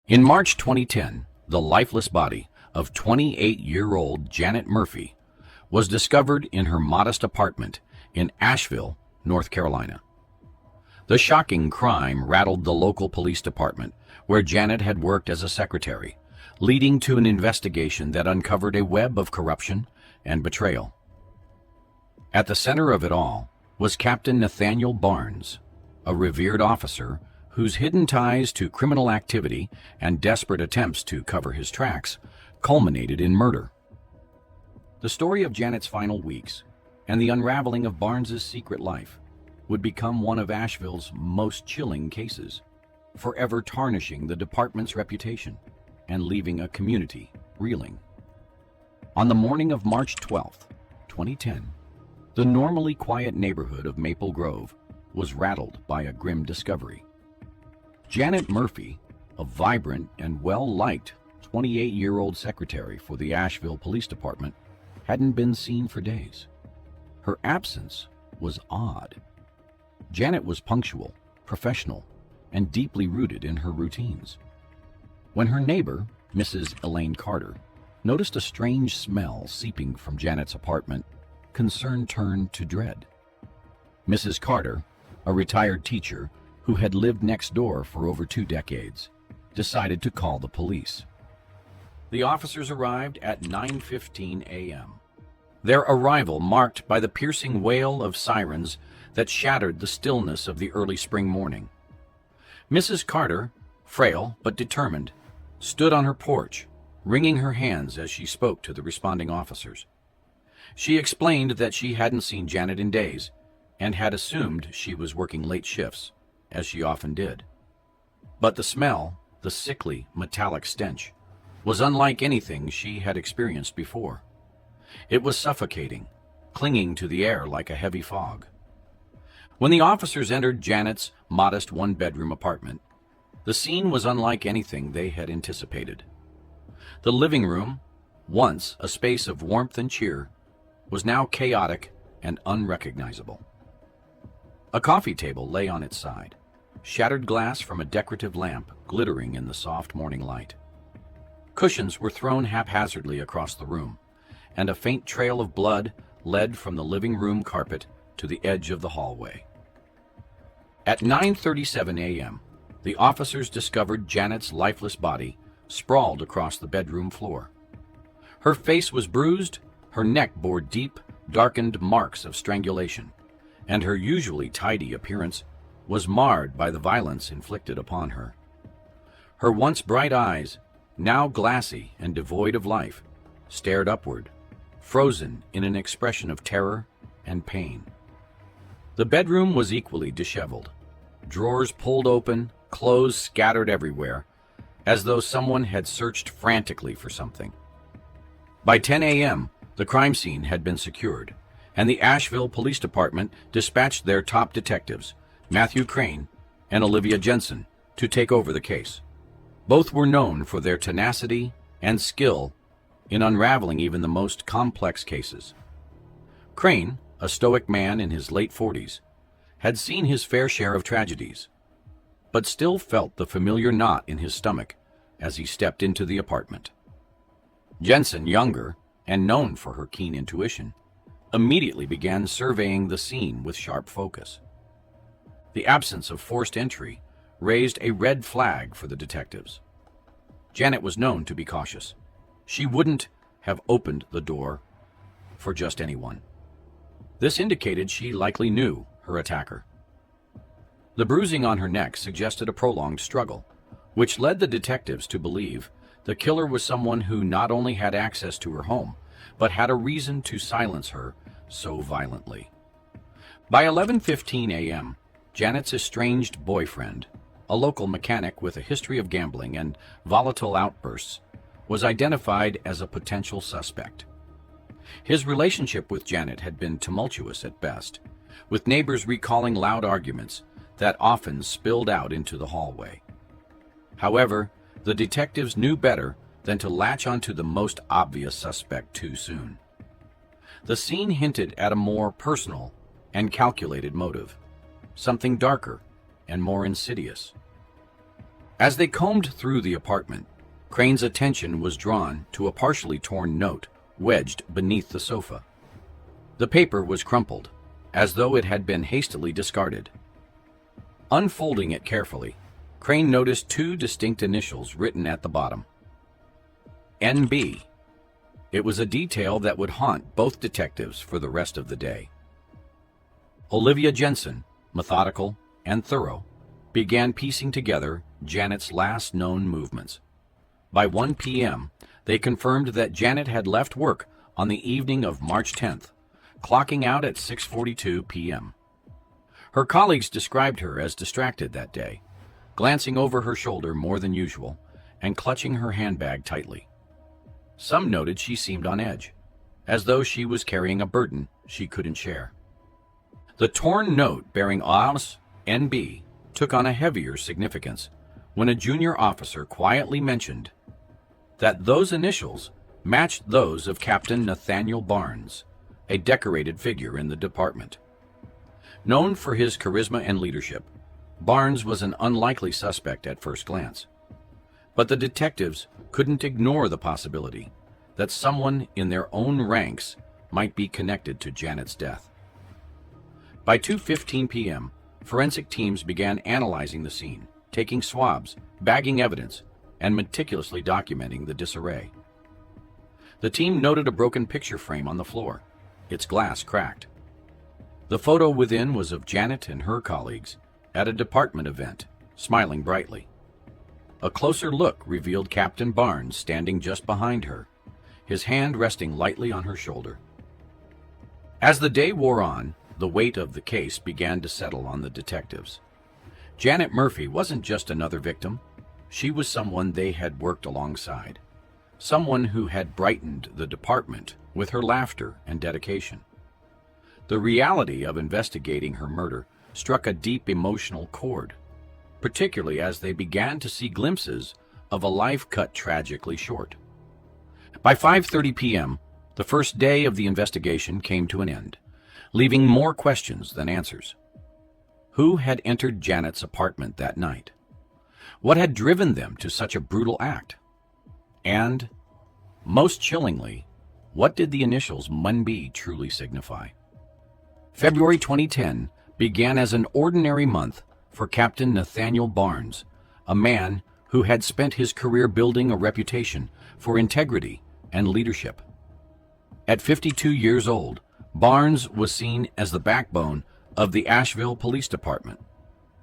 In March 2010, the lifeless body of 28-year-old Janet Murphy was discovered in her modest apartment in Asheville, North Carolina. The shocking crime rattled the local police department, where Janet had worked as a secretary, leading to an investigation that uncovered a web of corruption and betrayal. At the center of it all was Captain Nathaniel Barnes, a revered officer whose hidden ties to criminal activity and desperate attempts to cover his tracks culminated in murder. The story of Janet's final weeks and the unraveling of Barnes's secret life would become one of Asheville's most chilling cases, forever tarnishing the department's reputation and leaving a community reeling. On the morning of March 12, 2010, the normally quiet neighborhood of Maple Grove was rattled by a grim discovery. Janet Murphy, a vibrant and well-liked 28-year-old secretary for the Asheville Police Department, hadn't been seen for days. Her absence was odd. Janet was punctual, professional, and deeply rooted in her routines. When her neighbor, Mrs. Elaine Carter, noticed a strange smell seeping from Janet's apartment, concern turned to dread. Mrs. Carter, a retired teacher who had lived next door for over 2 decades, decided to call the police. The officers arrived at 9:15 a.m. Their arrival marked by the piercing wail of sirens that shattered the stillness of the early spring morning. Mrs. Carter, frail but determined, stood on her porch, wringing her hands as she spoke to the responding officers. She explained that she hadn't seen Janet in days and had assumed she was working late shifts, as she often did. But the smell, the sickly, metallic stench, was unlike anything she had experienced before. It was suffocating, clinging to the air like a heavy fog. When the officers entered Janet's modest one-bedroom apartment, the scene was unlike anything they had anticipated. The living room, once a space of warmth and cheer, was now chaotic and unrecognizable. A coffee table lay on its side, shattered glass from a decorative lamp glittering in the soft morning light. Cushions were thrown haphazardly across the room, and a faint trail of blood led from the living room carpet to the edge of the hallway. At 9:37 a.m., the officers discovered Janet's lifeless body sprawled across the bedroom floor. Her face was bruised, her neck bore deep, darkened marks of strangulation, and her usually tidy appearance was marred by the violence inflicted upon her. Her once bright eyes, now glassy and devoid of life, stared upward, frozen in an expression of terror and pain. The bedroom was equally disheveled. Drawers pulled open, clothes scattered everywhere, as though someone had searched frantically for something. By 10 a.m., the crime scene had been secured, and the Asheville Police Department dispatched their top detectives, Matthew Crane and Olivia Jensen, to take over the case. Both were known for their tenacity and skill in unraveling even the most complex cases. Crane, a stoic man in his late 40s, had seen his fair share of tragedies, but still felt the familiar knot in his stomach as he stepped into the apartment. Jensen, younger and known for her keen intuition, immediately began surveying the scene with sharp focus. The absence of forced entry raised a red flag for the detectives. Janet was known to be cautious. She wouldn't have opened the door for just anyone. This indicated she likely knew her attacker. The bruising on her neck suggested a prolonged struggle, which led the detectives to believe the killer was someone who not only had access to her home, but had a reason to silence her so violently. By 11:15 a.m., Janet's estranged boyfriend, a local mechanic with a history of gambling and volatile outbursts, was identified as a potential suspect. His relationship with Janet had been tumultuous at best, with neighbors recalling loud arguments that often spilled out into the hallway. However, the detectives knew better than to latch onto the most obvious suspect too soon. The scene hinted at a more personal and calculated motive, something darker and more insidious. As they combed through the apartment, Crane's attention was drawn to a partially torn note wedged beneath the sofa. The paper was crumpled, as though it had been hastily discarded. Unfolding it carefully, Crane noticed two distinct initials written at the bottom. NB. It was a detail that would haunt both detectives for the rest of the day. Olivia Jensen, methodical and thorough, began piecing together Janet's last known movements. By 1 p.m., they confirmed that Janet had left work on the evening of March 10th, clocking out at 6:42 p.m. Her colleagues described her as distracted that day, glancing over her shoulder more than usual and clutching her handbag tightly. Some noted she seemed on edge, as though she was carrying a burden she couldn't share. The torn note bearing ALS NB took on a heavier significance when a junior officer quietly mentioned that those initials matched those of Captain Nathaniel Barnes, a decorated figure in the department. Known for his charisma and leadership, Barnes was an unlikely suspect at first glance. But the detectives couldn't ignore the possibility that someone in their own ranks might be connected to Janet's death. By 2:15 p.m., forensic teams began analyzing the scene, taking swabs, bagging evidence, and meticulously documenting the disarray. The team noted a broken picture frame on the floor, its glass cracked. The photo within was of Janet and her colleagues at a department event, smiling brightly. A closer look revealed Captain Barnes standing just behind her, his hand resting lightly on her shoulder. As the day wore on, the weight of the case began to settle on the detectives. Janet Murphy wasn't just another victim. She was someone they had worked alongside, someone who had brightened the department with her laughter and dedication. The reality of investigating her murder struck a deep emotional chord, particularly as they began to see glimpses of a life cut tragically short. By 5:30 p.m., the first day of the investigation came to an end, leaving more questions than answers. Who had entered Janet's apartment that night? What had driven them to such a brutal act? And, most chillingly, what did the initials MNB truly signify? February 2010 began as an ordinary month for Captain Nathaniel Barnes, a man who had spent his career building a reputation for integrity and leadership. At 52 years old, Barnes was seen as the backbone of the Asheville Police Department.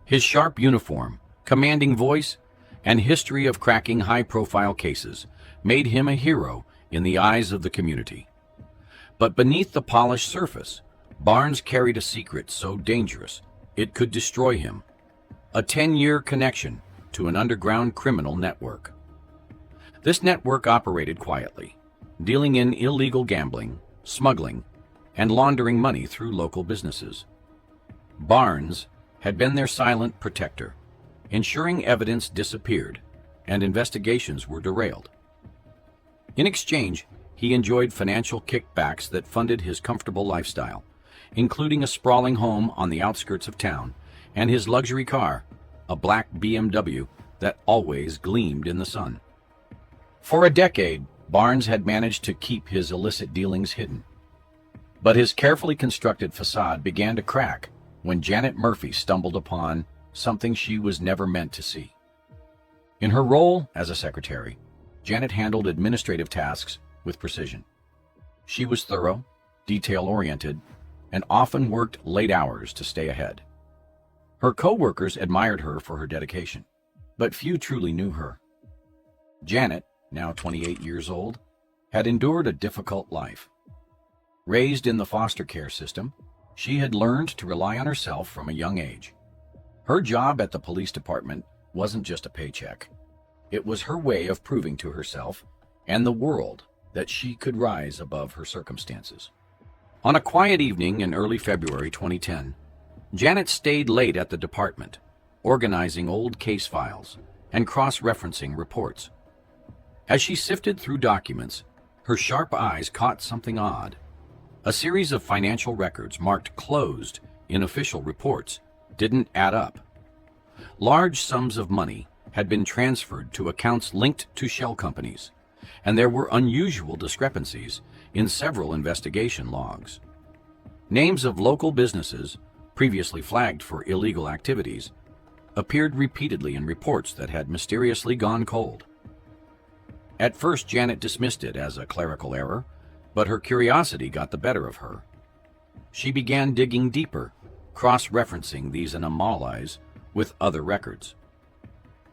His sharp uniform, commanding voice, and history of cracking high-profile cases made him a hero in the eyes of the community. But beneath the polished surface, Barnes carried a secret so dangerous it could destroy him: a 10-year connection to an underground criminal network. This network operated quietly, dealing in illegal gambling, smuggling, and laundering money through local businesses. Barnes had been their silent protector, ensuring evidence disappeared and investigations were derailed. In exchange, he enjoyed financial kickbacks that funded his comfortable lifestyle, including a sprawling home on the outskirts of town and his luxury car, a black BMW that always gleamed in the sun. For a decade, Barnes had managed to keep his illicit dealings hidden. But his carefully constructed facade began to crack when Janet Murphy stumbled upon something she was never meant to see. In her role as a secretary, Janet handled administrative tasks with precision. She was thorough, detail-oriented, and often worked late hours to stay ahead. Her co-workers admired her for her dedication, but few truly knew her. Janet, now 28 years old, had endured a difficult life. Raised in the foster care system, she had learned to rely on herself from a young age. Her job at the police department wasn't just a paycheck. It was her way of proving to herself and the world that she could rise above her circumstances. On a quiet evening in early February 2010, Janet stayed late at the department, organizing old case files and cross-referencing reports. As she sifted through documents, her sharp eyes caught something odd. A series of financial records marked closed in official reports didn't add up. Large sums of money had been transferred to accounts linked to shell companies, and there were unusual discrepancies in several investigation logs. Names of local businesses, previously flagged for illegal activities, appeared repeatedly in reports that had mysteriously gone cold. At first, Janet dismissed it as a clerical error, but her curiosity got the better of her. She began digging deeper, cross-referencing these anomalies with other records.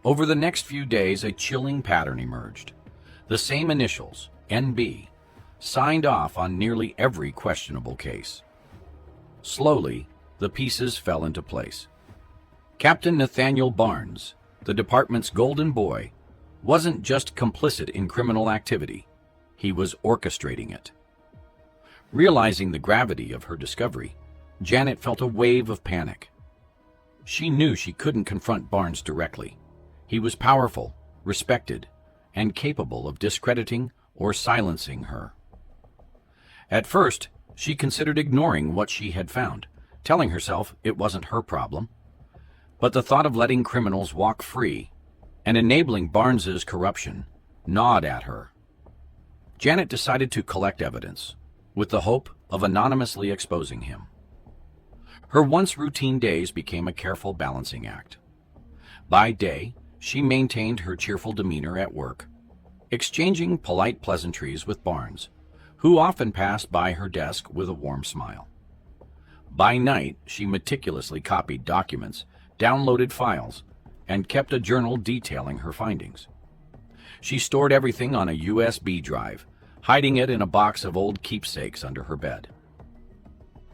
Over the next few days, a chilling pattern emerged. The same initials, NB, signed off on nearly every questionable case. Slowly, the pieces fell into place. Captain Nathaniel Barnes, the department's golden boy, wasn't just complicit in criminal activity, he was orchestrating it. Realizing the gravity of her discovery, Janet felt a wave of panic. She knew she couldn't confront Barnes directly. He was powerful, respected, and capable of discrediting or silencing her. At first, she considered ignoring what she had found, telling herself it wasn't her problem. But the thought of letting criminals walk free and enabling Barnes's corruption gnawed at her. Janet decided to collect evidence, with the hope of anonymously exposing him. Her once routine days became a careful balancing act. By day, she maintained her cheerful demeanor at work, exchanging polite pleasantries with Barnes, who often passed by her desk with a warm smile. By night, she meticulously copied documents, downloaded files, and kept a journal detailing her findings. She stored everything on a USB drive, hiding it in a box of old keepsakes under her bed.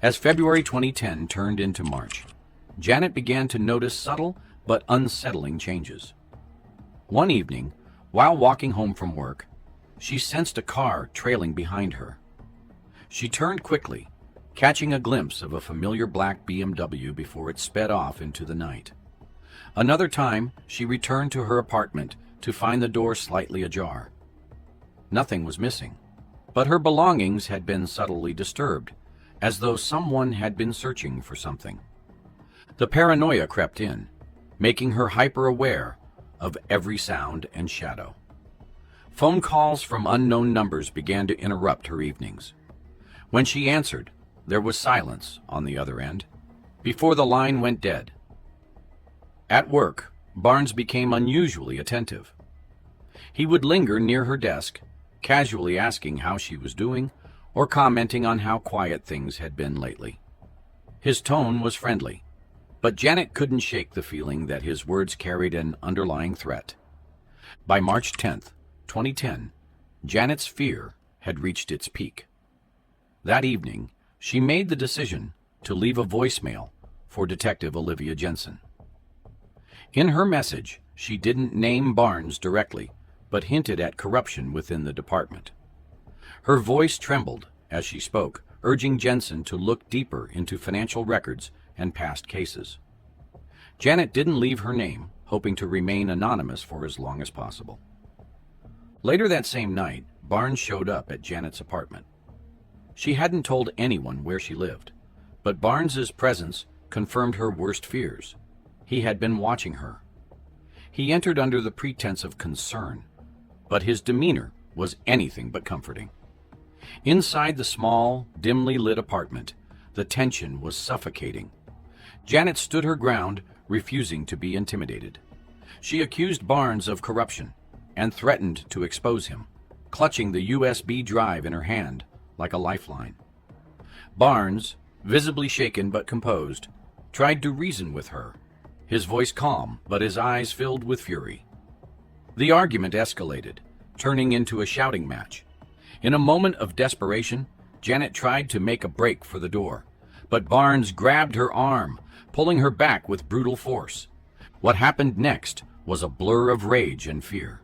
As February 2010 turned into March, Janet began to notice subtle but unsettling changes. One evening, while walking home from work, she sensed a car trailing behind her. She turned quickly, catching a glimpse of a familiar black BMW before it sped off into the night. Another time, she returned to her apartment to find the door slightly ajar. Nothing was missing, but her belongings had been subtly disturbed, as though someone had been searching for something. The paranoia crept in, making her hyper-aware of every sound and shadow. Phone calls from unknown numbers began to interrupt her evenings. When she answered, there was silence on the other end, before the line went dead. At work, Barnes became unusually attentive. He would linger near her desk, casually asking how she was doing or commenting on how quiet things had been lately. His tone was friendly, but Janet couldn't shake the feeling that his words carried an underlying threat. By March 10th, 2010, Janet's fear had reached its peak. That evening, she made the decision to leave a voicemail for Detective Olivia Jensen. In her message, she didn't name Barnes directly, but hinted at corruption within the department. Her voice trembled as she spoke, urging Jensen to look deeper into financial records and past cases. Janet didn't leave her name, hoping to remain anonymous for as long as possible. Later that same night, Barnes showed up at Janet's apartment. She hadn't told anyone where she lived, but Barnes's presence confirmed her worst fears. He had been watching her. He entered under the pretense of concern, but his demeanor was anything but comforting. Inside the small, dimly lit apartment, the tension was suffocating. Janet stood her ground, refusing to be intimidated. She accused Barnes of corruption and threatened to expose him, clutching the USB drive in her hand like a lifeline. Barnes, visibly shaken but composed, tried to reason with her, his voice calm but his eyes filled with fury. The argument escalated, turning into a shouting match. In a moment of desperation, Janet tried to make a break for the door, but Barnes grabbed her arm, pulling her back with brutal force. What happened next was a blur of rage and fear.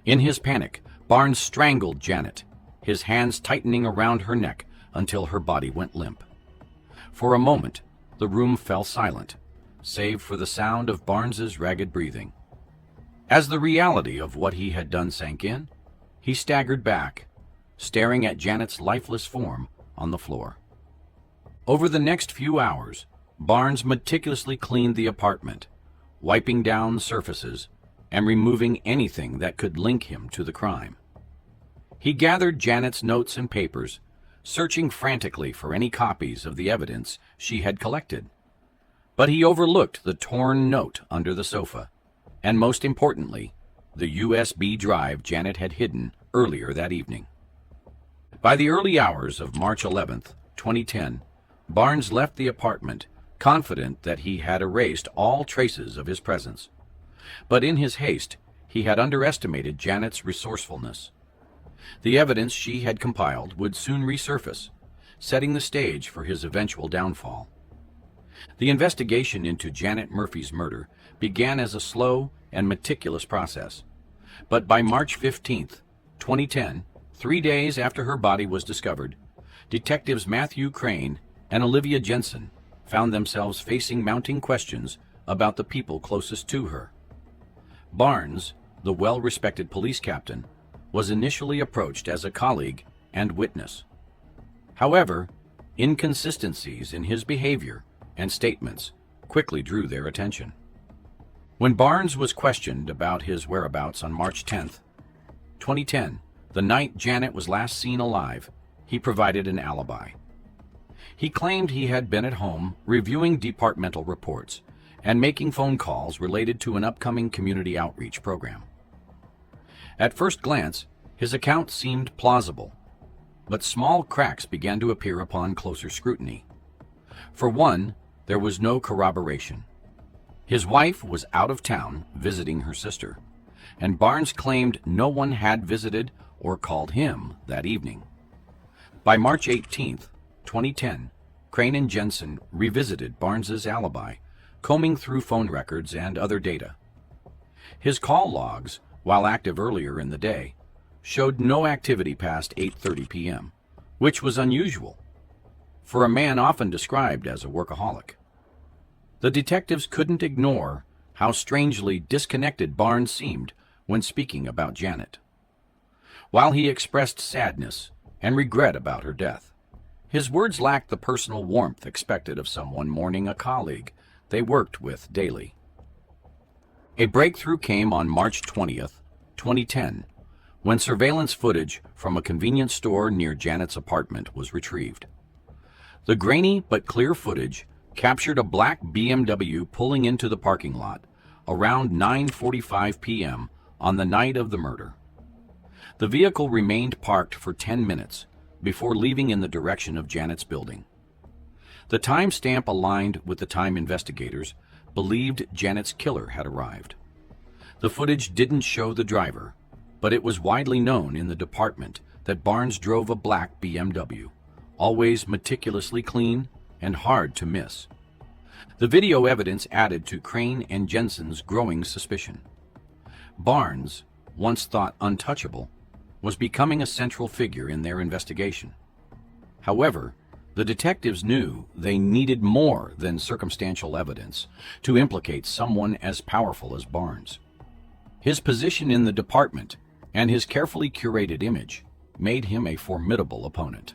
In his panic, Barnes strangled Janet, his hands tightening around her neck until her body went limp. For a moment, the room fell silent, save for the sound of Barnes's ragged breathing. As the reality of what he had done sank in, he staggered back, staring at Janet's lifeless form on the floor. Over the next few hours, Barnes meticulously cleaned the apartment, wiping down surfaces, and removing anything that could link him to the crime. He gathered Janet's notes and papers, searching frantically for any copies of the evidence she had collected. But he overlooked the torn note under the sofa, and most importantly, the USB drive Janet had hidden earlier that evening. By the early hours of March 11th, 2010, Barnes left the apartment, confident that he had erased all traces of his presence. But in his haste, he had underestimated Janet's resourcefulness. The evidence she had compiled would soon resurface, setting the stage for his eventual downfall. The investigation into Janet Murphy's murder began as a slow and meticulous process. But by March 15th, 2010, 3 days after her body was discovered, detectives Matthew Crane and Olivia Jensen found themselves facing mounting questions about the people closest to her. Barnes, the well-respected police captain, was initially approached as a colleague and witness. However, inconsistencies in his behavior and statements quickly drew their attention. When Barnes was questioned about his whereabouts on March 10th, 2010, the night Janet was last seen alive, he provided an alibi. He claimed he had been at home reviewing departmental reports and making phone calls related to an upcoming community outreach program. At first glance, his account seemed plausible, but small cracks began to appear upon closer scrutiny. For one, there was no corroboration. His wife was out of town visiting her sister, and Barnes claimed no one had visited or called him that evening. By March 18th, 2010, Crane and Jensen revisited Barnes's alibi, combing through phone records and other data. His call logs, while active earlier in the day, showed no activity past 8:30 p.m., which was unusual for a man often described as a workaholic. The detectives couldn't ignore how strangely disconnected Barnes seemed when speaking about Janet. While he expressed sadness and regret about her death, his words lacked the personal warmth expected of someone mourning a colleague they worked with daily. A breakthrough came on March 20th, 2010, when surveillance footage from a convenience store near Janet's apartment was retrieved. The grainy but clear footage captured a black BMW pulling into the parking lot around 9:45 p.m. on the night of the murder. The vehicle remained parked for 10 minutes before leaving in the direction of Janet's building. The timestamp aligned with the time investigators believed Janet's killer had arrived. The footage didn't show the driver, but it was widely known in the department that Barnes drove a black BMW, always meticulously clean and hard to miss. The video evidence added to Crane and Jensen's growing suspicion. Barnes, once thought untouchable, was becoming a central figure in their investigation. However, the detectives knew they needed more than circumstantial evidence to implicate someone as powerful as Barnes. His position in the department and his carefully curated image made him a formidable opponent.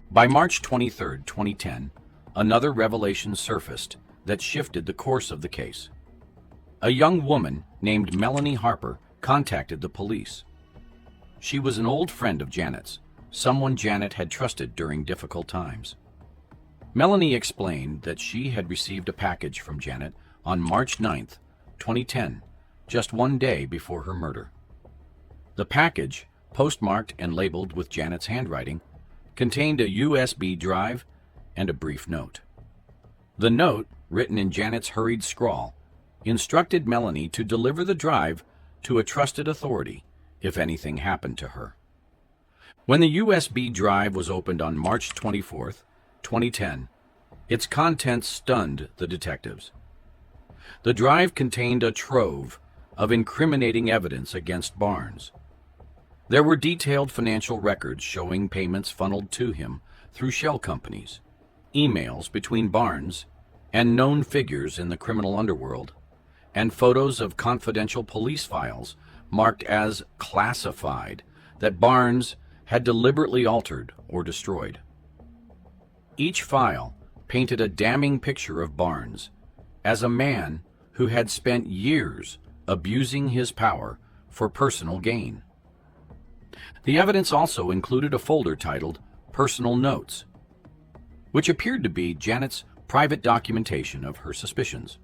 By March 23, 2010, another revelation surfaced that shifted the course of the case. A young woman named Melanie Harper contacted the police. She was an old friend of Janet's, someone Janet had trusted during difficult times. Melanie explained that she had received a package from Janet on March 9, 2010, just one day before her murder. The package, postmarked and labeled with Janet's handwriting, contained a USB drive and a brief note. The note, written in Janet's hurried scrawl, instructed Melanie to deliver the drive to a trusted authority if anything happened to her. When the USB drive was opened on March 24, 2010, its contents stunned the detectives. The drive contained a trove of incriminating evidence against Barnes. There were detailed financial records showing payments funneled to him through shell companies, emails between Barnes and known figures in the criminal underworld, and photos of confidential police files marked as classified that Barnes had deliberately altered or destroyed. Each file painted a damning picture of Barnes as a man who had spent years abusing his power for personal gain. The evidence also included a folder titled Personal Notes, which appeared to be Janet's private documentation of her suspicions.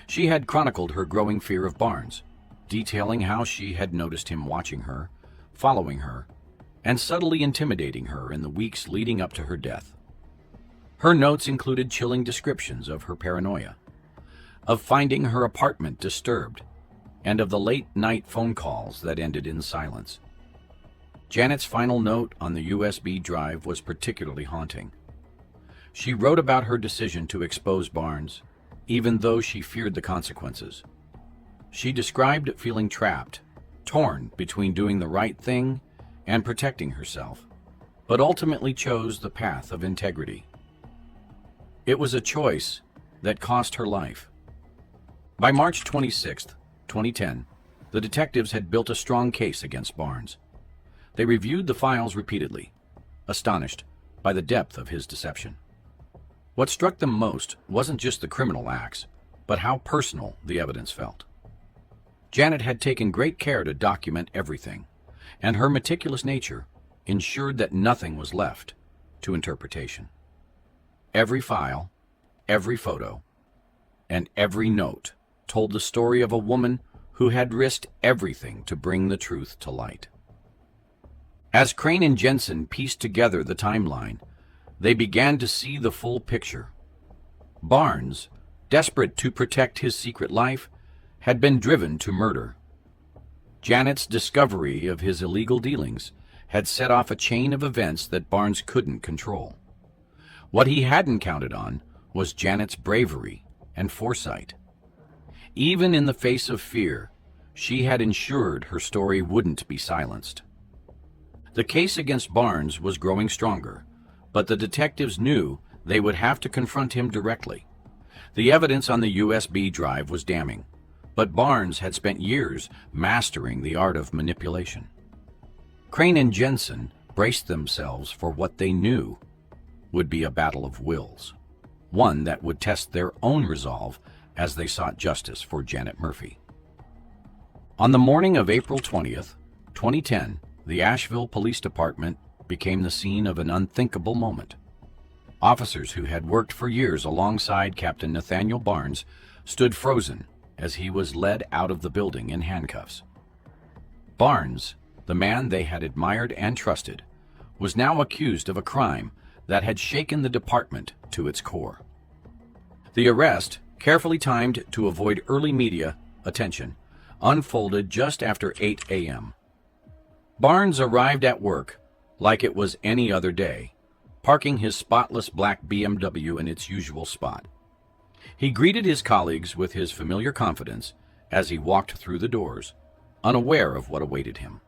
She had chronicled her growing fear of Barnes, detailing how she had noticed him watching her, following her, and subtly intimidating her in the weeks leading up to her death. Her notes included chilling descriptions of her paranoia, of finding her apartment disturbed, and of the late-night phone calls that ended in silence. Janet's final note on the USB drive was particularly haunting. She wrote about her decision to expose Barnes, even though she feared the consequences. She described feeling trapped, torn between doing the right thing and protecting herself, but ultimately chose the path of integrity. It was a choice that cost her life. By March 26, 2010, the detectives had built a strong case against Barnes. They reviewed the files repeatedly, astonished by the depth of his deception. What struck them most wasn't just the criminal acts, but how personal the evidence felt. Janet had taken great care to document everything, and her meticulous nature ensured that nothing was left to interpretation. Every file, every photo, and every note told the story of a woman who had risked everything to bring the truth to light. As Crane and Jensen pieced together the timeline, they began to see the full picture. Barnes, desperate to protect his secret life, had been driven to murder. Janet's discovery of his illegal dealings had set off a chain of events that Barnes couldn't control. What he hadn't counted on was Janet's bravery and foresight. Even in the face of fear, she had ensured her story wouldn't be silenced. The case against Barnes was growing stronger, but the detectives knew they would have to confront him directly. The evidence on the USB drive was damning, but Barnes had spent years mastering the art of manipulation. Crane and Jensen braced themselves for what they knew would be a battle of wills, one that would test their own resolve as they sought justice for Janet Murphy. On the morning of April 20th, 2010, the Asheville Police Department became the scene of an unthinkable moment. Officers who had worked for years alongside Captain Nathaniel Barnes stood frozen as he was led out of the building in handcuffs. Barnes, the man they had admired and trusted, was now accused of a crime that had shaken the department to its core. The arrest, carefully timed to avoid early media attention, unfolded just after 8 a.m. Barnes arrived at work like it was any other day, parking his spotless black BMW in its usual spot. He greeted his colleagues with his familiar confidence as he walked through the doors, unaware of what awaited him.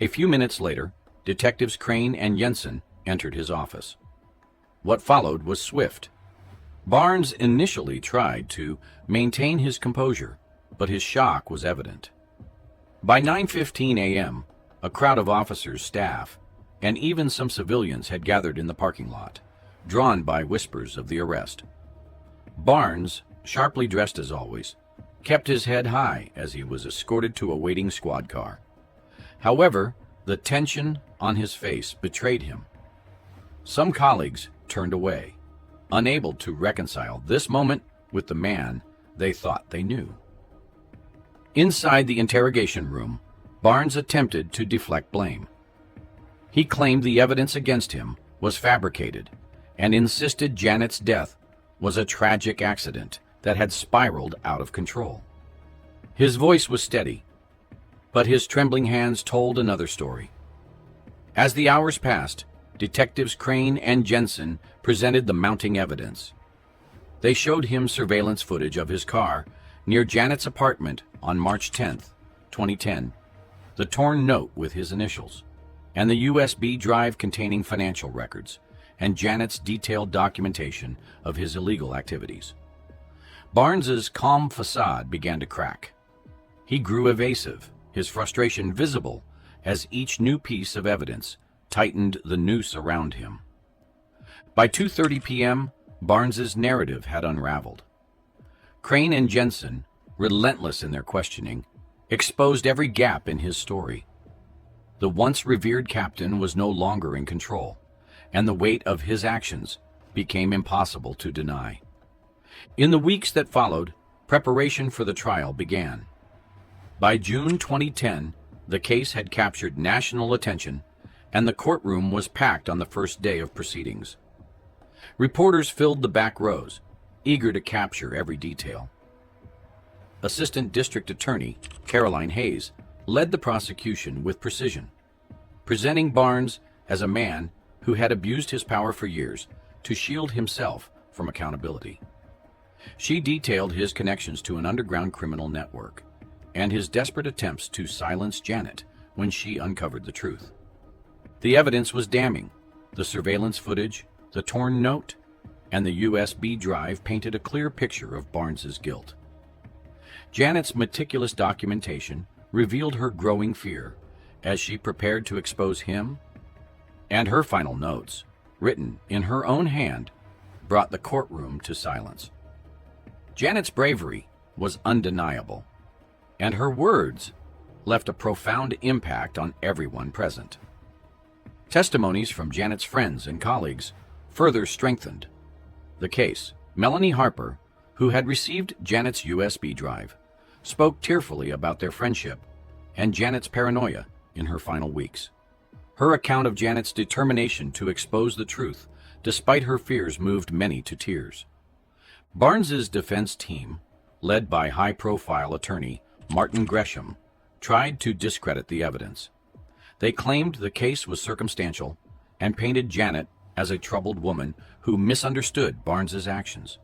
A few minutes later, Detectives Crane and Jensen entered his office. What followed was swift. Barnes initially tried to maintain his composure, but his shock was evident. By 9:15 a.m., a crowd of officers, staff, and even some civilians had gathered in the parking lot, drawn by whispers of the arrest. Barnes, sharply dressed as always, kept his head high as he was escorted to a waiting squad car. However, the tension on his face betrayed him. Some colleagues turned away, unable to reconcile this moment with the man they thought they knew. Inside the interrogation room, Barnes attempted to deflect blame. He claimed the evidence against him was fabricated and insisted Janet's death was a tragic accident that had spiraled out of control. His voice was steady, but his trembling hands told another story. As the hours passed, Detectives Crane and Jensen presented the mounting evidence. They showed him surveillance footage of his car near Janet's apartment on March 10, 2010, the torn note with his initials, and the USB drive containing financial records, and Janet's detailed documentation of his illegal activities. Barnes's calm facade began to crack. He grew evasive, his frustration visible as each new piece of evidence tightened the noose around him. By 2:30 p.m., Barnes's narrative had unraveled. Crane and Jensen, relentless in their questioning, exposed every gap in his story. The once revered captain was no longer in control, and the weight of his actions became impossible to deny. In the weeks that followed, preparation for the trial began. By June 2010, the case had captured national attention, and the courtroom was packed on the first day of proceedings. Reporters filled the back rows, eager to capture every detail. Assistant District Attorney Caroline Hayes led the prosecution with precision, presenting Barnes as a man who had abused his power for years to shield himself from accountability. She detailed his connections to an underground criminal network and his desperate attempts to silence Janet when she uncovered the truth. The evidence was damning. The surveillance footage, the torn note, and the USB drive painted a clear picture of Barnes's guilt. Janet's meticulous documentation revealed her growing fear as she prepared to expose him, and her final notes, written in her own hand, brought the courtroom to silence. Janet's bravery was undeniable, and her words left a profound impact on everyone present. Testimonies from Janet's friends and colleagues further strengthened the case. Melanie Harper, who had received Janet's USB drive, spoke tearfully about their friendship and Janet's paranoia in her final weeks. Her account of Janet's determination to expose the truth, despite her fears, moved many to tears. Barnes's defense team, led by high-profile attorney Martin Gresham, tried to discredit the evidence. They claimed the case was circumstantial and painted Janet as a troubled woman who misunderstood Barnes's actions.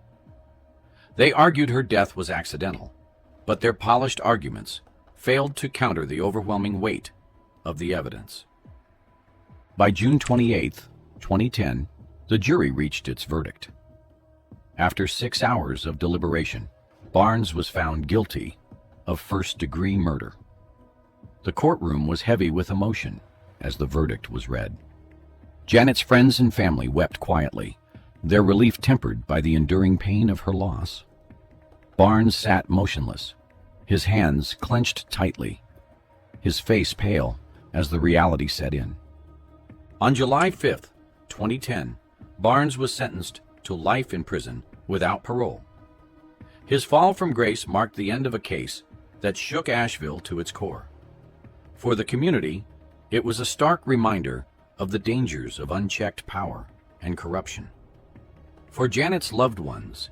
They argued her death was accidental, but their polished arguments failed to counter the overwhelming weight of the evidence. By June 28, 2010, the jury reached its verdict. After 6 hours of deliberation, Barnes was found guilty of first-degree murder. The courtroom was heavy with emotion as the verdict was read. Janet's friends and family wept quietly, their relief tempered by the enduring pain of her loss. Barnes sat motionless, his hands clenched tightly, his face pale as the reality set in. On July 5, 2010, Barnes was sentenced to life in prison without parole. His fall from grace marked the end of a case that shook Asheville to its core. For the community, it was a stark reminder of the dangers of unchecked power and corruption. For Janet's loved ones,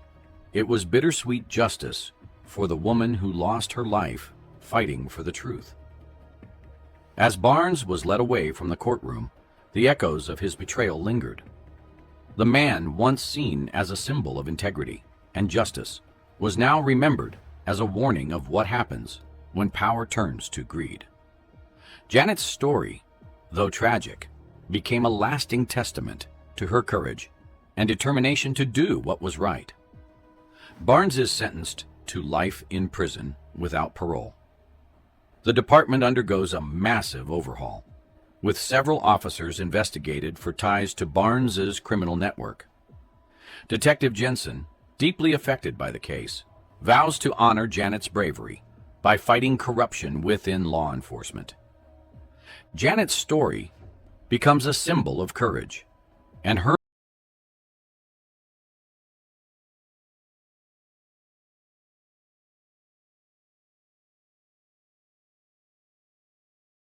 it was bittersweet justice for the woman who lost her life fighting for the truth. As Barnes was led away from the courtroom, the echoes of his betrayal lingered. The man once seen as a symbol of integrity and justice was now remembered as a warning of what happens when power turns to greed. Janet's story, though tragic, became a lasting testament to her courage and determination to do what was right. Barnes is sentenced to life in prison without parole. The department undergoes a massive overhaul, with several officers investigated for ties to Barnes's criminal network. Detective Jensen, deeply affected by the case, vows to honor Janet's bravery by fighting corruption within law enforcement. Janet's story becomes a symbol of courage, and her